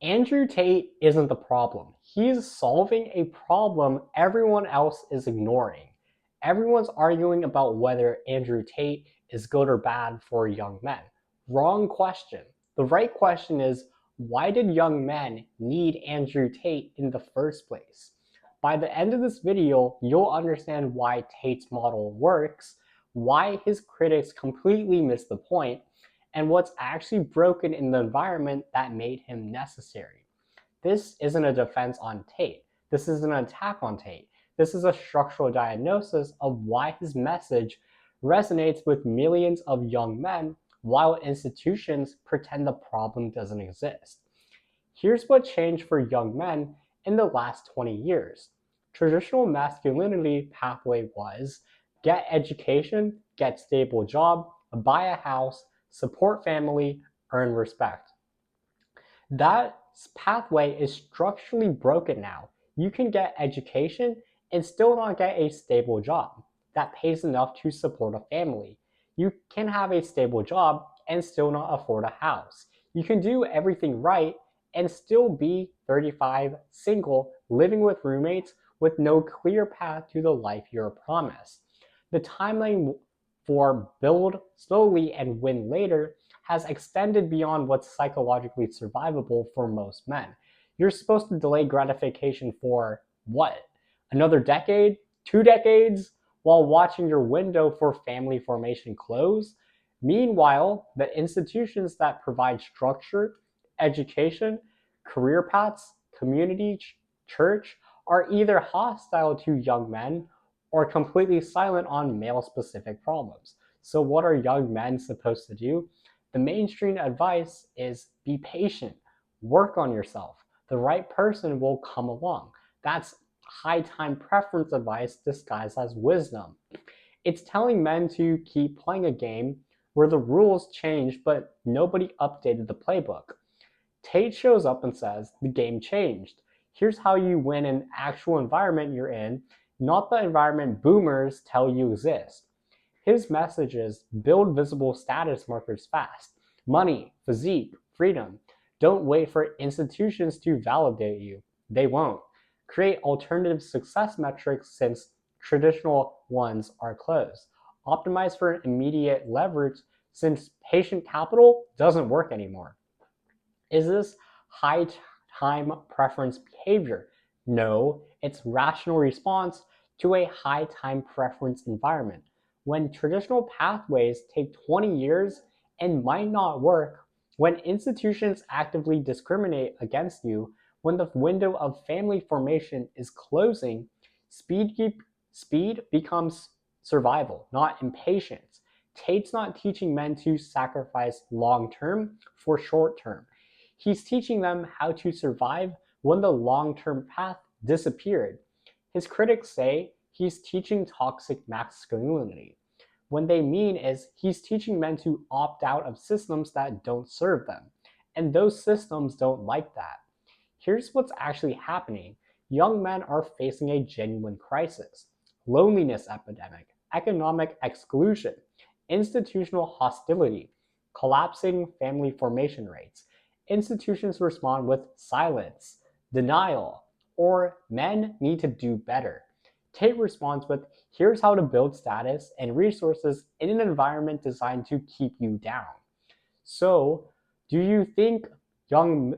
Andrew Tate isn't the problem. He's solving a problem everyone else is ignoring. Everyone's arguing about whether Andrew Tate is good or bad for young men. Wrong question. The right question is, why did young men need Andrew Tate in the first place? By the end of this video, you'll understand why Tate's model works, why his critics completely miss the point, and what's actually broken in the environment that made him necessary. This isn't a defense on Tate. This is an attack on Tate. This is a structural diagnosis of why his message resonates with millions of young men while institutions pretend the problem doesn't exist. Here's what changed for young men in the last 20 years. Traditional masculinity pathway was get education, get stable job, buy a house, support family, earn respect. That pathway is structurally broken now. You can get education and still not get a stable job that pays enough to support a family. You can have a stable job and still not afford a house. You can do everything right and still be 35, single, living with roommates with no clear path to the life you're promised. The timeline for build slowly and win later has extended beyond what's psychologically survivable for most men. You're supposed to delay gratification for what? Another decade? 2 decades? While watching your window for family formation close? Meanwhile, the institutions that provide structure, education, career paths, community, church are either hostile to young men or completely silent on male-specific problems. So what are young men supposed to do? The mainstream advice is be patient, work on yourself. The right person will come along. That's high time preference advice disguised as wisdom. It's telling men to keep playing a game where the rules changed but nobody updated the playbook. Tate shows up and says, the game changed. Here's how you win an actual environment you're in, not the environment boomers tell you exists. His message is build visible status markers fast. Money, physique, freedom. Don't wait for institutions to validate you. They won't. Create alternative success metrics since traditional ones are closed. Optimize for immediate leverage since patient capital doesn't work anymore. Is this high time preference behavior? No, it's rational response to a high time preference environment. When traditional pathways take 20 years and might not work, when institutions actively discriminate against you, when the window of family formation is closing, speed becomes survival, not impatience. Tate's not teaching men to sacrifice long term for short term. He's teaching them how to survive when the long term path disappeared. His critics say he's teaching toxic masculinity. What they mean is he's teaching men to opt out of systems that don't serve them. And those systems don't like that. Here's what's actually happening. Young men are facing a genuine crisis. Loneliness epidemic, economic exclusion, institutional hostility, collapsing family formation rates. Institutions respond with silence, denial, or men need to do better. Tate responds with, here's how to build status and resources in an environment designed to keep you down. So, do you think young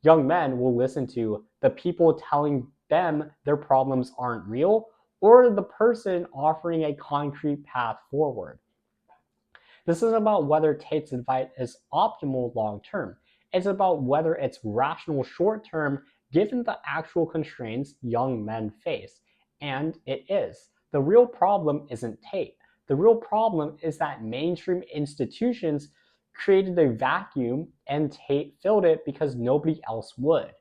men will listen to the people telling them their problems aren't real, or the person offering a concrete path forward? This isn't about whether Tate's advice is optimal long term. It's about whether it's rational short term given the actual constraints young men face. And it is. The real problem isn't Tate. The real problem is that mainstream institutions created a vacuum and Tate filled it because nobody else would.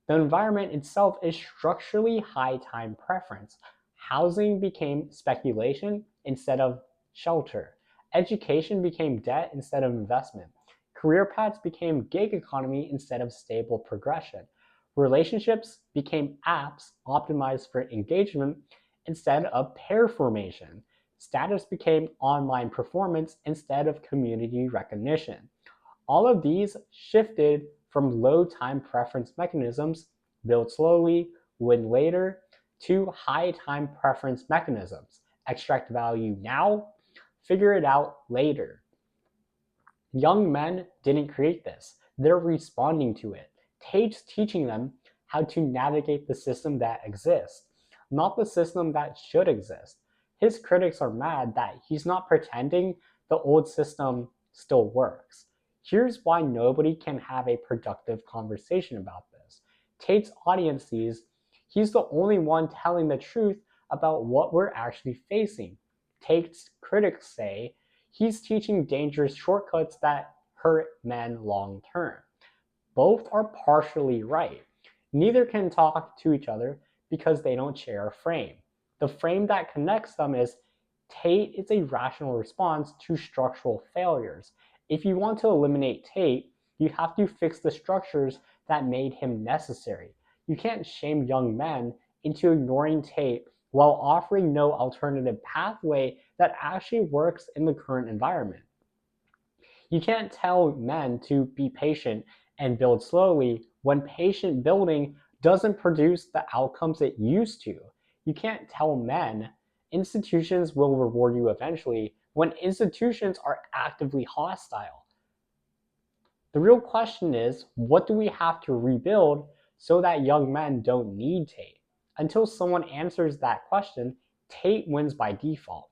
The environment itself is structurally high time preference. Housing became speculation instead of shelter. Education became debt instead of investment. Career paths became gig economy instead of stable progression. Relationships became apps optimized for engagement instead of pair formation. Status became online performance instead of community recognition. All of these shifted from low time preference mechanisms, build slowly, win later, to high time preference mechanisms, extract value now, figure it out later. Young men didn't create this, they're responding to it. Tate's teaching them how to navigate the system that exists, not the system that should exist. His critics are mad that he's not pretending the old system still works. Here's why nobody can have a productive conversation about this. Tate's audience sees he's the only one telling the truth about what we're actually facing. Tate's critics say he's teaching dangerous shortcuts that hurt men long term. Both are partially right. Neither can talk to each other because they don't share a frame. The frame that connects them is Tate is a rational response to structural failures. If you want to eliminate Tate, you have to fix the structures that made him necessary. You can't shame young men into ignoring Tate while offering no alternative pathway that actually works in the current environment. You can't tell men to be patient and build slowly when patient building doesn't produce the outcomes it used to. You can't tell men institutions will reward you eventually when institutions are actively hostile. The real question is, what do we have to rebuild so that young men don't need Tate? Until someone answers that question, Tate wins by default.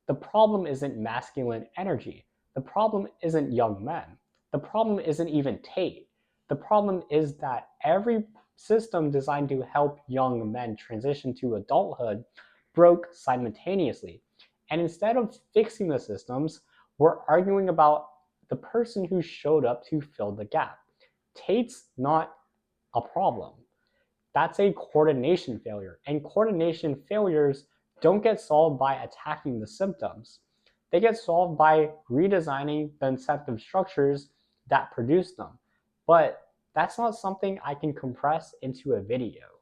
The problem isn't masculine energy. The problem isn't young men. The problem isn't even Tate. The problem is that every system designed to help young men transition to adulthood broke simultaneously. And instead of fixing the systems, we're arguing about the person who showed up to fill the gap. Tate's not a problem. That's a coordination failure. And coordination failures don't get solved by attacking the symptoms. They get solved by redesigning the incentive structures that produce them. But that's not something I can compress into a video.